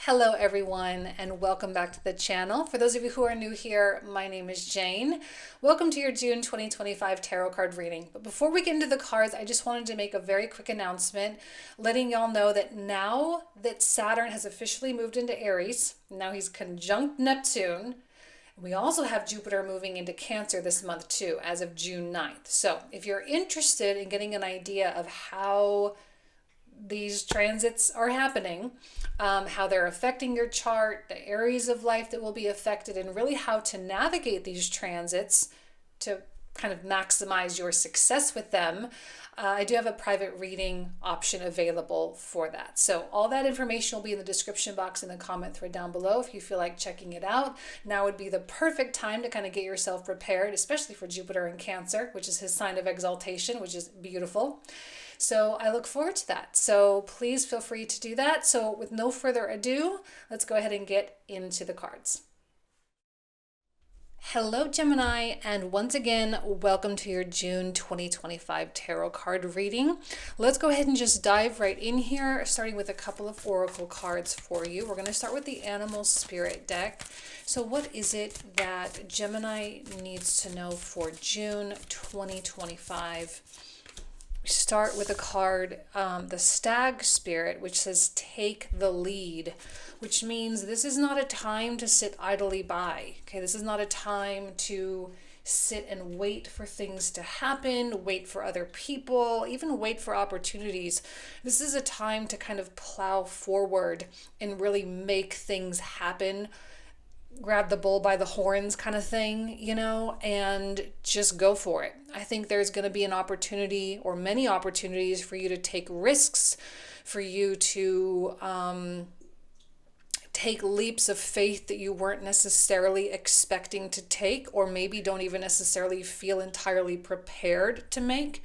Hello everyone and welcome back to the channel. For those of you who are new here, my name is Jane. Welcome to your June 2025 tarot card reading. But before we get into the cards, I just wanted to make a very quick announcement letting y'all know that now that Saturn has officially moved into Aries, now he's conjunct Neptune. We also have Jupiter moving into Cancer this month too, as of June 9th. So if you're interested in getting an idea of how these transits are happening, how they're affecting your chart, the areas of life that will be affected, and really how to navigate these transits to kind of maximize your success with them. I do have a private reading option available for that. So all that information will be in the description box in the comment thread down below if you feel like checking it out. Now would be the perfect time to kind of get yourself prepared, especially for Jupiter in Cancer, which is his sign of exaltation, which is beautiful. So I look forward to that. So please feel free to do that. So with no further ado, let's go ahead and get into the cards. Hello Gemini, and once again, welcome to your June 2025 tarot card reading. Let's go ahead and just dive right in here, starting with a couple of oracle cards for you. We're going to start with the Animal Spirit deck. So what is it that Gemini needs to know for June 2025? Start with a card, the Stag Spirit, which says take the lead, which means this is not a time to sit idly by. Okay, this is not a time to sit and wait for things to happen, wait for other people, even wait for opportunities. This is a time to kind of plow forward and really make things happen. Grab the bull by the horns kind of thing, you know, and just go for it. I think there's going to be an opportunity or many opportunities for you to take risks, for you to take leaps of faith that you weren't necessarily expecting to take, or maybe don't even necessarily feel entirely prepared to make.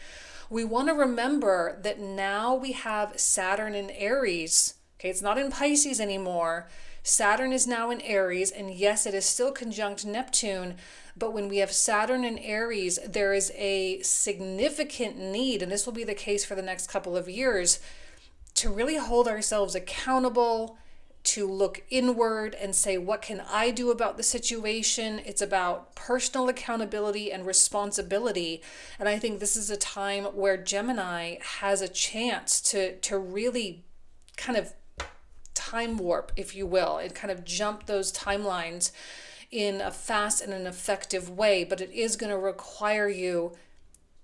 We want to remember that now we have Saturn in Aries. Okay, it's not in Pisces anymore. Saturn is now in Aries, and yes, it is still conjunct Neptune, but when we have Saturn in Aries, there is a significant need, and this will be the case for the next couple of years, to really hold ourselves accountable, to look inward and say, what can I do about the situation? It's about personal accountability and responsibility. And I think this is a time where Gemini has a chance to really kind of time warp, if you will, and kind of jump those timelines in a fast and an effective way. But it is going to require you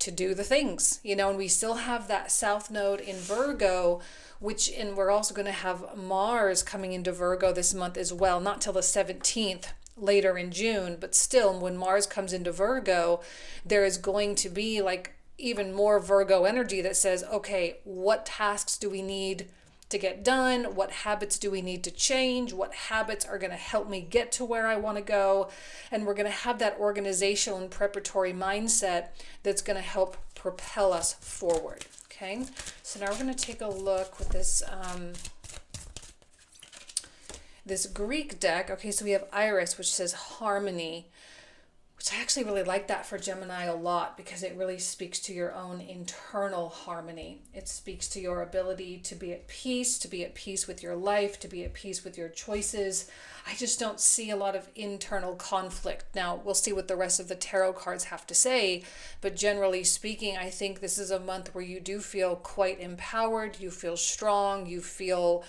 to do the things, you know, and we still have that South Node in Virgo, and we're also going to have Mars coming into Virgo this month as well, not till the 17th, later in June, but still when Mars comes into Virgo, there is going to be like even more Virgo energy that says, okay, what tasks do we need to get done? What habits do we need to change? What habits are going to help me get to where I want to go? And we're going to have that organizational and preparatory mindset that's going to help propel us forward. Okay, so now we're going to take a look with this this Greek deck. Okay, so we have Iris, which says harmony, which I actually really like that for Gemini a lot because it really speaks to your own internal harmony. It speaks to your ability to be at peace with your life, to be at peace with your choices. I just don't see a lot of internal conflict. Now, we'll see what the rest of the tarot cards have to say, but generally speaking, I think this is a month where you do feel quite empowered, you feel strong, you feel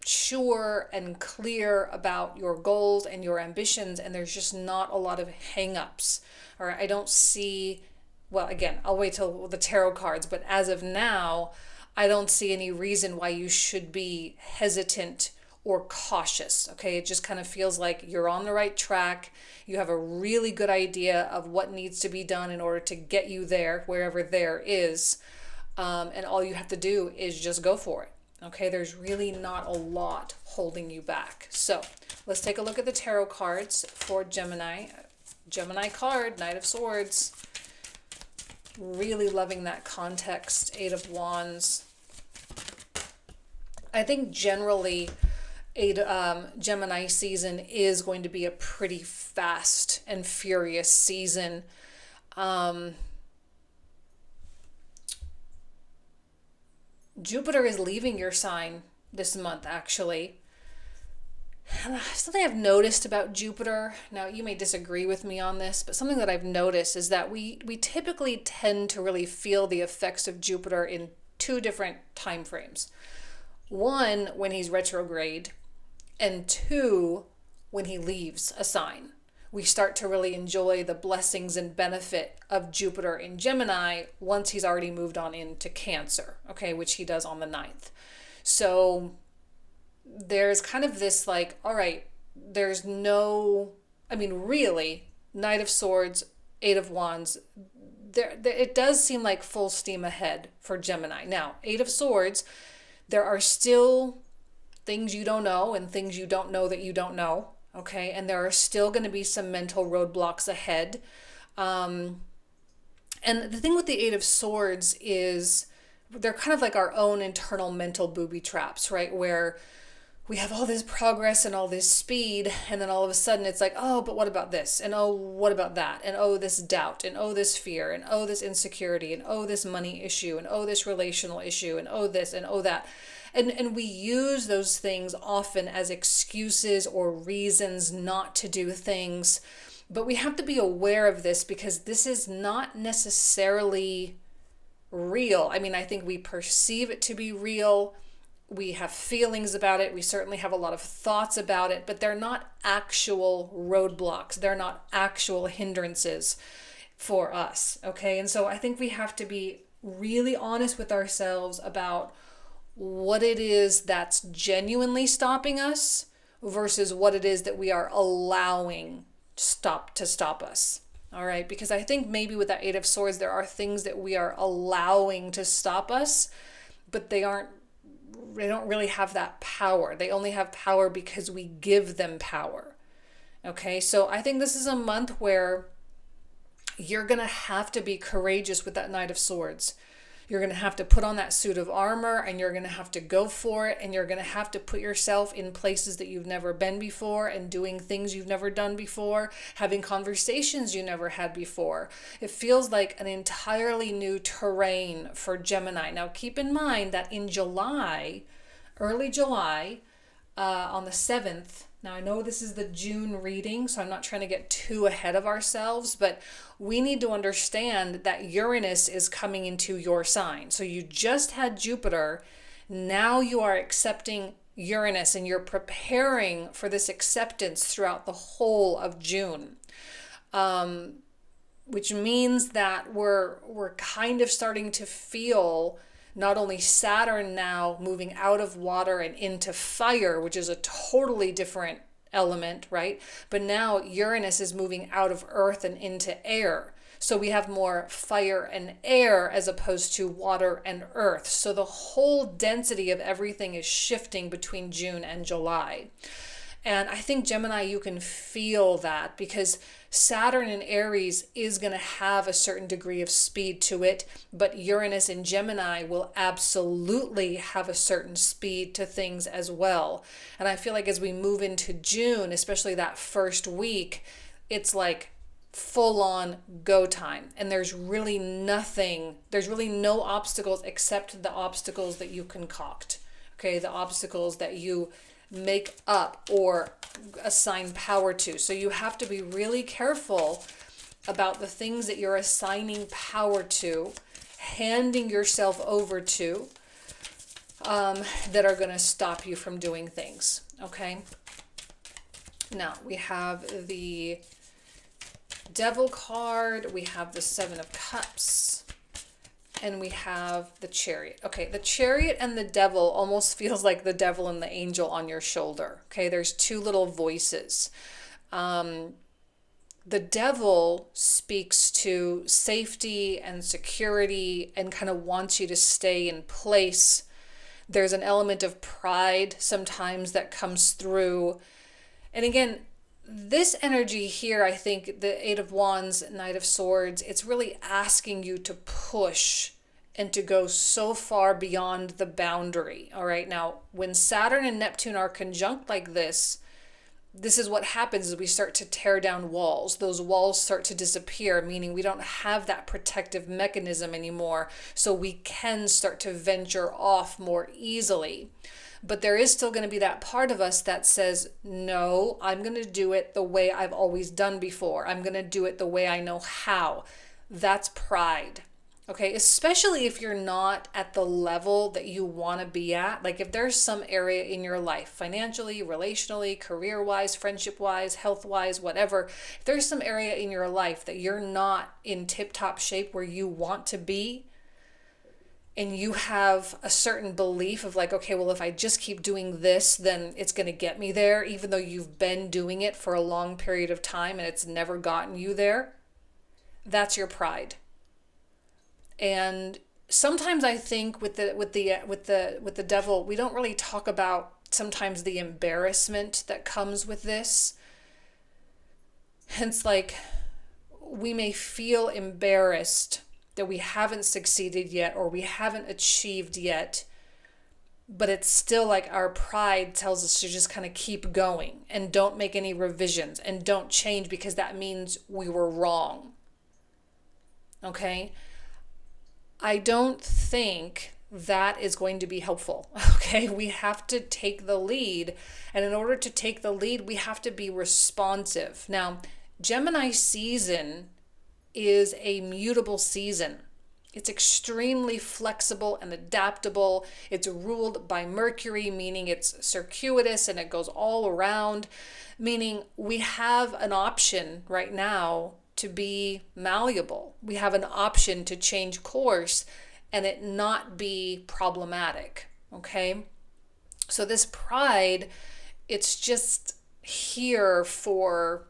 sure and clear about your goals and your ambitions, and there's just not a lot of hang-ups. All right, I don't see, well, again, I'll wait till the tarot cards, but as of now, I don't see any reason why you should be hesitant or cautious. Okay, it just kind of feels like you're on the right track. You have a really good idea of what needs to be done in order to get you there, wherever there is, and all you have to do is just go for it. Okay, there's really not a lot holding you back. So let's take a look at the tarot cards for Gemini. Gemini card, Knight of Swords. Really loving that context, Eight of Wands. I think generally Gemini season is going to be a pretty fast and furious season. Jupiter is leaving your sign this month, actually. Something I've noticed about Jupiter, now you may disagree with me on this, but something that I've noticed is that we typically tend to really feel the effects of Jupiter in two different time frames. One, when he's retrograde, and two, when he leaves a sign. We start to really enjoy the blessings and benefit of Jupiter in Gemini once he's already moved on into Cancer, okay, which he does on the 9th. So there's kind of this like, all right, there's no, I mean, really, Knight of Swords, Eight of Wands, it does seem like full steam ahead for Gemini. Now, Eight of Swords, there are still things you don't know and things you don't know that you don't know, okay? And there are still going to be some mental roadblocks ahead. And the thing with the Eight of Swords is they're kind of like our own internal mental booby traps, right? Where we have all this progress and all this speed, and then all of a sudden it's like, oh, but what about this? And oh, what about that? And oh, this doubt, and oh, this fear, and oh, this insecurity, and oh, this money issue, and oh, this relational issue, and oh, this, and oh, that. And we use those things often as excuses or reasons not to do things. But we have to be aware of this because this is not necessarily real. I mean, I think we perceive it to be real. We have feelings about it. We certainly have a lot of thoughts about it, but they're not actual roadblocks. They're not actual hindrances for us, okay? And so I think we have to be really honest with ourselves about what it is that's genuinely stopping us versus what it is that we are allowing to stop us. All right, because I think maybe with that Eight of Swords, there are things that we are allowing to stop us, but they don't really have that power. They only have power because we give them power. Okay, so I think this is a month where you're going to have to be courageous with that Knight of Swords. You're going to have to put on that suit of armor and you're going to have to go for it, and you're going to have to put yourself in places that you've never been before and doing things you've never done before, having conversations you never had before. It feels like an entirely new terrain for Gemini. Now, keep in mind that in July, early July, on the 7th, now I know this is the June reading, so I'm not trying to get too ahead of ourselves, but we need to understand that Uranus is coming into your sign. So you just had Jupiter, now you are accepting Uranus and you're preparing for this acceptance throughout the whole of June. Which means that we're kind of starting to feel not only Saturn now moving out of water and into fire, which is a totally different element, right? But now Uranus is moving out of earth and into air. So we have more fire and air as opposed to water and earth. So the whole density of everything is shifting between June and July. And I think Gemini, you can feel that because Saturn in Aries is going to have a certain degree of speed to it, but Uranus in Gemini will absolutely have a certain speed to things as well. And I feel like as we move into June, especially that first week, it's like full on go time. And there's really no obstacles except the obstacles that you concoct. Okay, the obstacles that you make up or assign power to. So you have to be really careful about the things that you're assigning power to, handing yourself over to, that are going to stop you from doing things. Okay. Now we have the Devil card, we have the Seven of Cups, and we have the Chariot. Okay, the Chariot and the Devil almost feels like the devil and the angel on your shoulder. Okay, there's two little voices. The Devil speaks to safety and security and kind of wants you to stay in place. There's an element of pride sometimes that comes through. And again, this energy here, I think the Eight of Wands, Knight of Swords, it's really asking you to push and to go so far beyond the boundary. All right. Now, when Saturn and Neptune are conjunct like this is what happens is we start to tear down walls. Those walls start to disappear, meaning we don't have that protective mechanism anymore. So we can start to venture off more easily. But there is still going to be that part of us that says, no, I'm going to do it the way I've always done before. I'm going to do it the way I know how. That's pride. Okay, especially if you're not at the level that you want to be at. Like if there's some area in your life, financially, relationally, career-wise, friendship-wise, health-wise, whatever, if there's some area in your life that you're not in tip-top shape where you want to be, and you have a certain belief of like, okay, well, if I just keep doing this, then it's going to get me there, even though you've been doing it for a long period of time and it's never gotten you there, that's your pride. And sometimes I think with the devil, we don't really talk about sometimes the embarrassment that comes with this. Hence, like, we may feel embarrassed that we haven't succeeded yet or we haven't achieved yet, but it's still like our pride tells us to just kind of keep going and don't make any revisions and don't change because that means we were wrong. Okay? I don't think that is going to be helpful. Okay, we have to take the lead. And in order to take the lead, we have to be responsive. Now, Gemini season is a mutable season. It's extremely flexible and adaptable. It's ruled by Mercury, meaning it's circuitous and it goes all around, meaning we have an option right now to be malleable. We have an option to change course and it not be problematic, okay? So this pride, it's just here for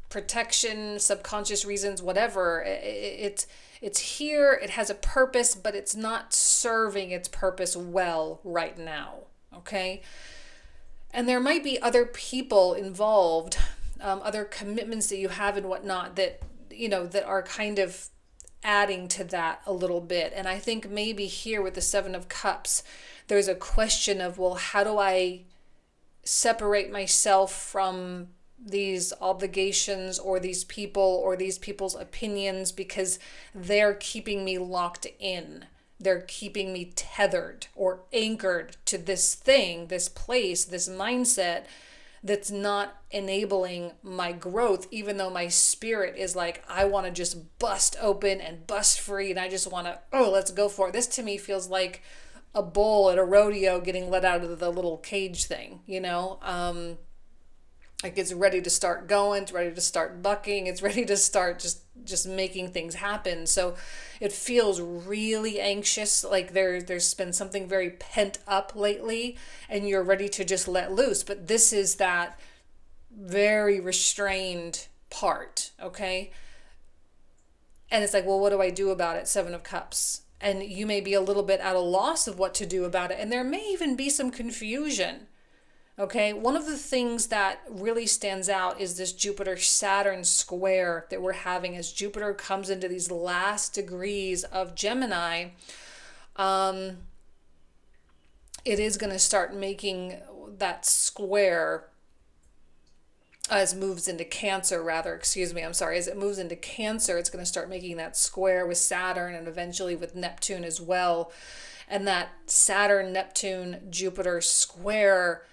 protection, subconscious reasons, whatever. It's here, it has a purpose, but it's not serving its purpose well right now, okay? And there might be other people involved, other commitments that you have and whatnot that, that are kind of adding to that a little bit. And I think maybe here with the Seven of Cups, there's a question of, well, how do I separate myself from these obligations or these people or these people's opinions because they're keeping me locked in. They're keeping me tethered or anchored to this thing, this place, this mindset that's not enabling my growth, even though my spirit is like, I want to just bust open and bust free and I just want to, let's go for it. This to me feels like a bull at a rodeo getting let out of the little cage thing, like it's ready to start going, it's ready to start bucking, it's ready to start just making things happen. So it feels really anxious, like there's been something very pent up lately and you're ready to just let loose. But this is that very restrained part, okay? And it's like, well, what do I do about it? Seven of Cups. And you may be a little bit at a loss of what to do about it. And there may even be some confusion. Okay, one of the things that really stands out is this Jupiter-Saturn square that we're having as Jupiter comes into these last degrees of Gemini. It is going to start making that square as it moves into Cancer, as it moves into Cancer, it's going to start making that square with Saturn and eventually with Neptune as well. And that Saturn-Neptune-Jupiter square,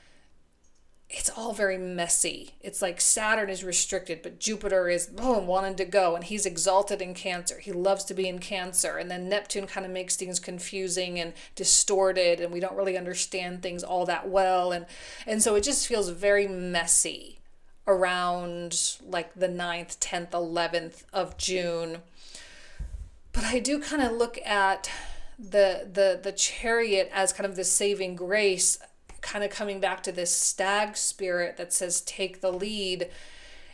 it's all very messy. It's like Saturn is restricted, but Jupiter is wanting to go, and he's exalted in Cancer. He loves to be in Cancer. And then Neptune kind of makes things confusing and distorted, and we don't really understand things all that well. And so it just feels very messy around like the 9th, 10th, 11th of June. But I do kind of look at the Chariot as kind of the saving grace, kind of coming back to this stag spirit that says, take the lead.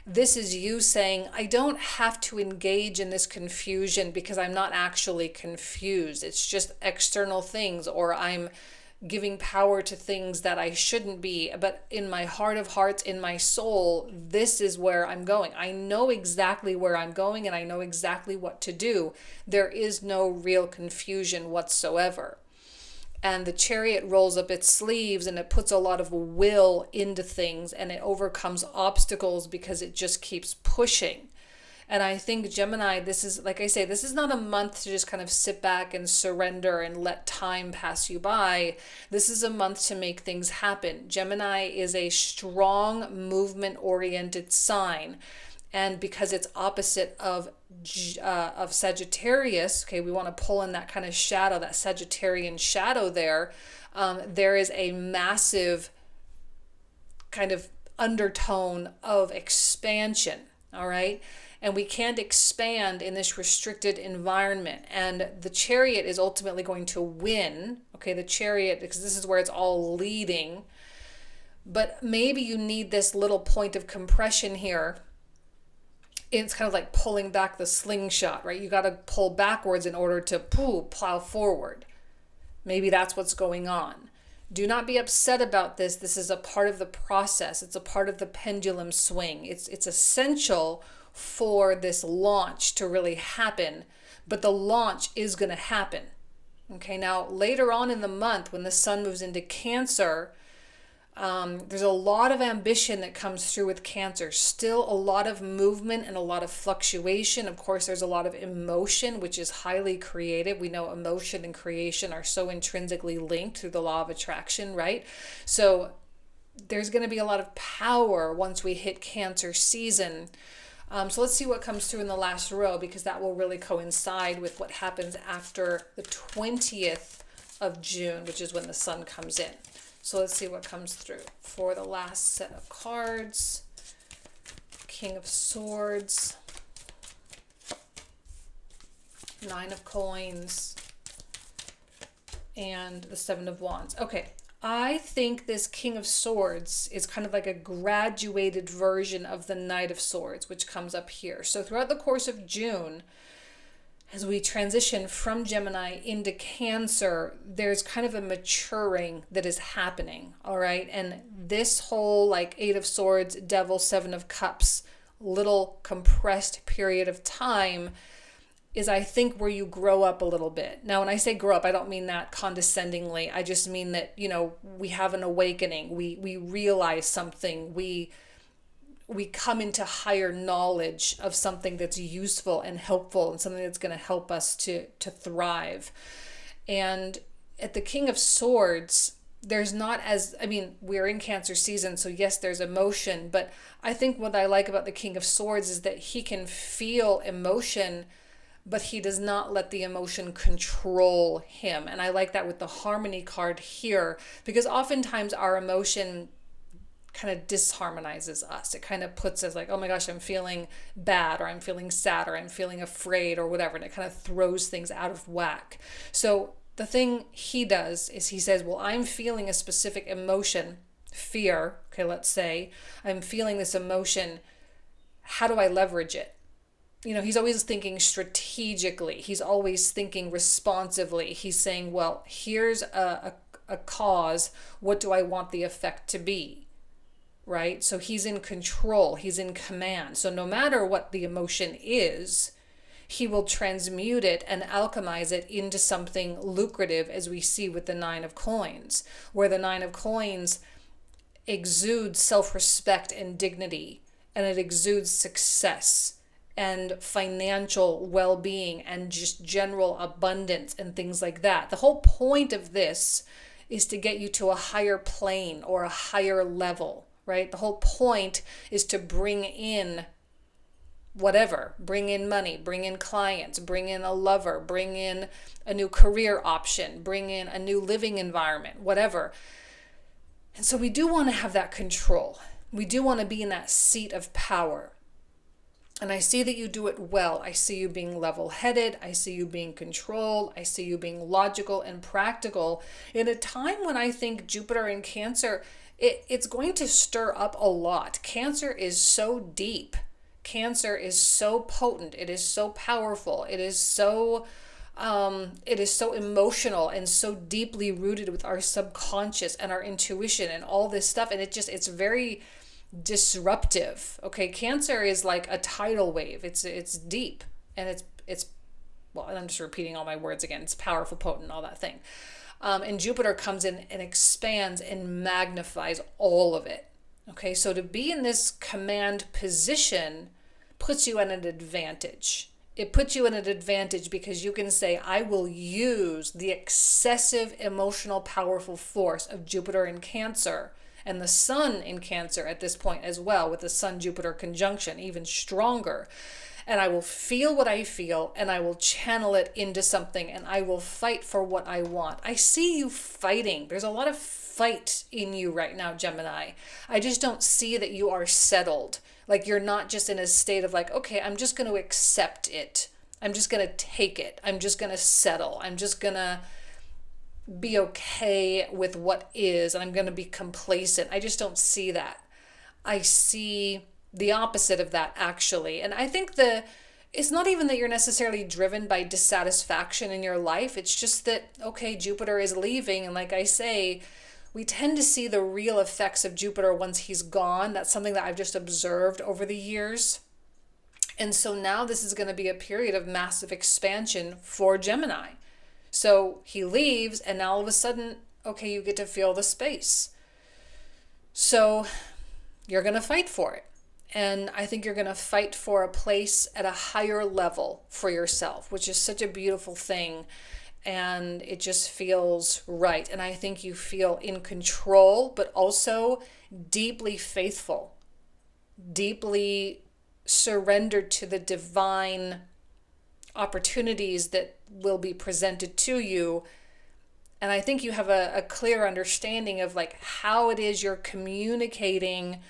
This is you saying, I don't have to engage in this confusion because I'm not actually confused. It's just external things, or I'm giving power to things that I shouldn't be. But in my heart of hearts, in my soul, this is where I'm going. I know exactly where I'm going and I know exactly what to do. There is no real confusion whatsoever. And the Chariot rolls up its sleeves and it puts a lot of will into things and it overcomes obstacles because it just keeps pushing. And I think Gemini, this is, like I say, this is not a month to just kind of sit back and surrender and let time pass you by. This is a month to make things happen. Gemini is a strong movement-oriented sign. And because it's opposite of Sagittarius, okay, we want to pull in that kind of shadow, that Sagittarian shadow there. There is a massive kind of undertone of expansion, all right? And we can't expand in this restricted environment. And the Chariot is ultimately going to win, okay, the Chariot, because this is where it's all leading. But maybe you need this little point of compression here. It's kind of like pulling back the slingshot, right? You got to pull backwards in order to plow forward. Maybe that's what's going on. Do not be upset about this. This is a part of the process. It's a part of the pendulum swing. It's essential for this launch to really happen, but the launch is going to happen. Okay, now later on in the month when the sun moves into Cancer, there's a lot of ambition that comes through with Cancer. Still a lot of movement and a lot of fluctuation. Of course, there's a lot of emotion, which is highly creative. We know emotion and creation are so intrinsically linked through the law of attraction, right? So there's going to be a lot of power once we hit Cancer season. So let's see what comes through in the last row, because that will really coincide with what happens after the 20th of June, which is when the sun comes in. So let's see what comes through for the last set of cards. King of Swords, Nine of Coins, and the Seven of Wands. Okay, I think this King of Swords is kind of like a graduated version of the Knight of Swords, which comes up here. So throughout the course of June, as we transition from Gemini into Cancer, there's kind of a maturing that is happening, all right? And this whole like Eight of Swords, Devil, Seven of Cups, little compressed period of time is, I think, where you grow up a little bit. Now, when I say grow up, I don't mean that condescendingly. I just mean that, you know, we have an awakening. We realize something. We come into higher knowledge of something that's useful and helpful and something that's going to help us to thrive. And at the King of Swords, there's not as, I mean, we're in Cancer season, so yes, there's emotion, but I think what I like about the King of Swords is that he can feel emotion, but he does not let the emotion control him. And I like that with the Harmony card here, because oftentimes our emotion kind of disharmonizes us. It kind of puts us like, oh my gosh, I'm feeling bad, or I'm feeling sad, or I'm feeling afraid, or whatever. And it kind of throws things out of whack. So the thing he does is he says, well, I'm feeling a specific emotion, fear. Okay, let's say I'm feeling this emotion. How do I leverage it? You know, he's always thinking strategically. He's always thinking responsively. He's saying, well, here's a cause. What do I want the effect to be? Right? So he's in control, he's in command. So no matter what the emotion is, he will transmute it and alchemize it into something lucrative, as we see with the Nine of Coins, where the Nine of Coins exudes self-respect and dignity, and it exudes success and financial well-being and just general abundance and things like that. The whole point of this is to get you to a higher plane or a higher level. Right? The whole point is to bring in whatever, bring in money, bring in clients, bring in a lover, bring in a new career option, bring in a new living environment, whatever. And so we do want to have that control. We do want to be in that seat of power. And I see that you do it well. I see you being level-headed. I see you being controlled. I see you being logical and practical in a time when I think Jupiter in Cancer, it's going to stir up a lot. Cancer is so deep. Cancer is so potent. It is so powerful. It is so emotional and so deeply rooted with our subconscious and our intuition and all this stuff. And it's very disruptive. Okay, Cancer is like a tidal wave. It's deep, and it's well, and I'm just repeating all my words again. It's powerful, potent, all that thing. And Jupiter comes in and expands and magnifies all of it. Okay, so to be in this command position puts you at an advantage. It puts you in an advantage because you can say, I will use the excessive emotional powerful force of Jupiter in Cancer and the Sun in Cancer at this point as well, with the Sun-Jupiter conjunction, even stronger. And I will feel what I feel, and I will channel it into something, and I will fight for what I want. I see you fighting. There's a lot of fight in you right now, Gemini. I just don't see that you are settled. Like you're not just in a state of like, okay, I'm just going to accept it. I'm just going to take it. I'm just going to settle. I'm just going to be okay with what is, and I'm going to be complacent. I just don't see that. I see the opposite of that, actually. And I think it's not even that you're necessarily driven by dissatisfaction in your life. It's just that, okay, Jupiter is leaving. And like I say, we tend to see the real effects of Jupiter once he's gone. That's something that I've just observed over the years. And so now this is going to be a period of massive expansion for Gemini. So he leaves, and now all of a sudden, okay, you get to feel the space. So you're going to fight for it. And I think you're going to fight for a place at a higher level for yourself, which is such a beautiful thing. And it just feels right. And I think you feel in control, but also deeply faithful, deeply surrendered to the divine opportunities that will be presented to you. And I think you have a clear understanding of like how it is you're communicating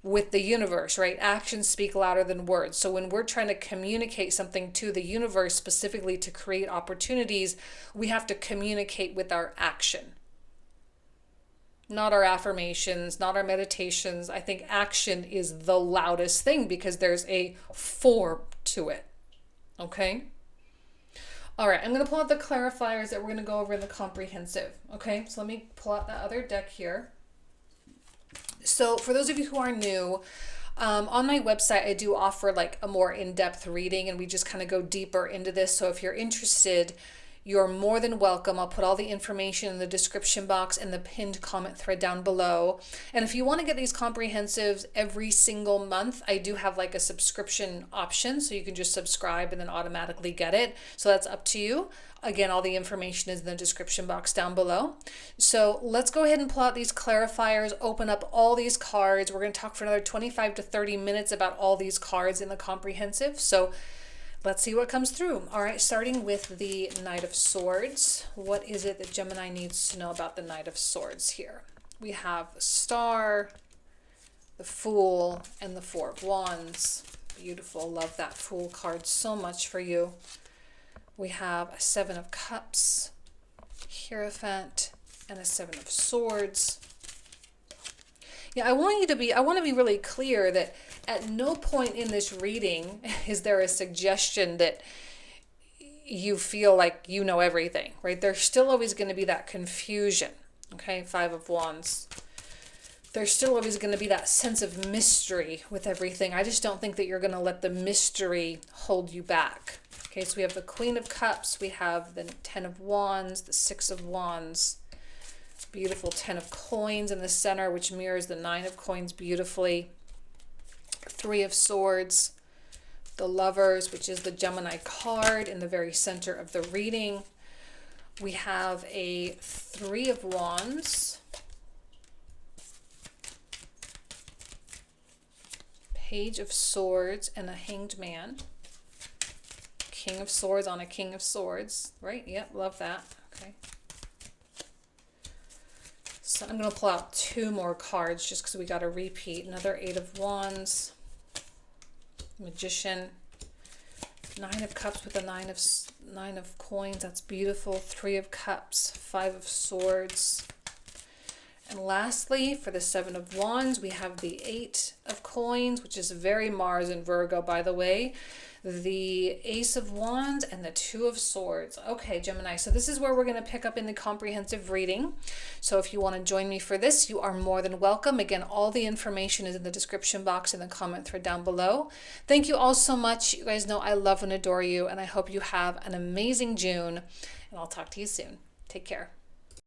with the universe, right? Actions speak louder than words. So when we're trying to communicate something to the universe, specifically to create opportunities, we have to communicate with our action. Not our affirmations, not our meditations. I think action is the loudest thing because there's a form to it. Okay? All right, I'm going to pull out the clarifiers that we're going to go over in the comprehensive. Okay, so let me pull out the other deck here. So for those of you who are new, on my website, I do offer like a more in-depth reading, and we just kind of go deeper into this. So if you're interested, you're more than welcome. I'll put all the information in the description box and the pinned comment thread down below. And if you want to get these comprehensives every single month, I do have like a subscription option. So you can just subscribe and then automatically get it. So that's up to you. Again, all the information is in the description box down below. So let's go ahead and pull out these clarifiers, open up all these cards. We're going to talk for another 25 to 30 minutes about all these cards in the comprehensive. So let's see what comes through. All right, starting with the Knight of Swords. What is it that Gemini needs to know about the Knight of Swords here? We have the Star, the Fool, and the Four of Wands. Beautiful. Love that Fool card so much for you. We have a Seven of Cups, Hierophant, and a Seven of Swords. Yeah, I want to be really clear that at no point in this reading is there a suggestion that you feel like you know everything, right? There's still always going to be that confusion, okay? Five of Wands. There's still always going to be that sense of mystery with everything. I just don't think that you're going to let the mystery hold you back. Okay, so we have the Queen of Cups, we have the Ten of Wands, the Six of Wands, beautiful Ten of Coins in the center, which mirrors the Nine of Coins beautifully. Three of Swords, the Lovers, which is the Gemini card in the very center of the reading. We have a Three of Wands, Page of Swords, and a Hanged Man. King of Swords on a King of Swords, right? Yep, love that. Okay. So I'm going to pull out two more cards just because we got a repeat. Another Eight of Wands, Magician, Nine of Cups with the Nine of Coins. That's beautiful. Three of Cups, Five of Swords. And lastly, for the Seven of Wands, we have the Eight of Coins, which is very Mars and Virgo, by the way. The Ace of Wands and the Two of Swords. Okay, Gemini, so this is where we're going to pick up in the comprehensive reading. So if you want to join me for this, you are more than welcome. Again, all the information is in the description box and the comment thread down below. Thank you all so much. You guys know I love and adore you, and I hope you have an amazing June, and I'll talk to you soon. Take care.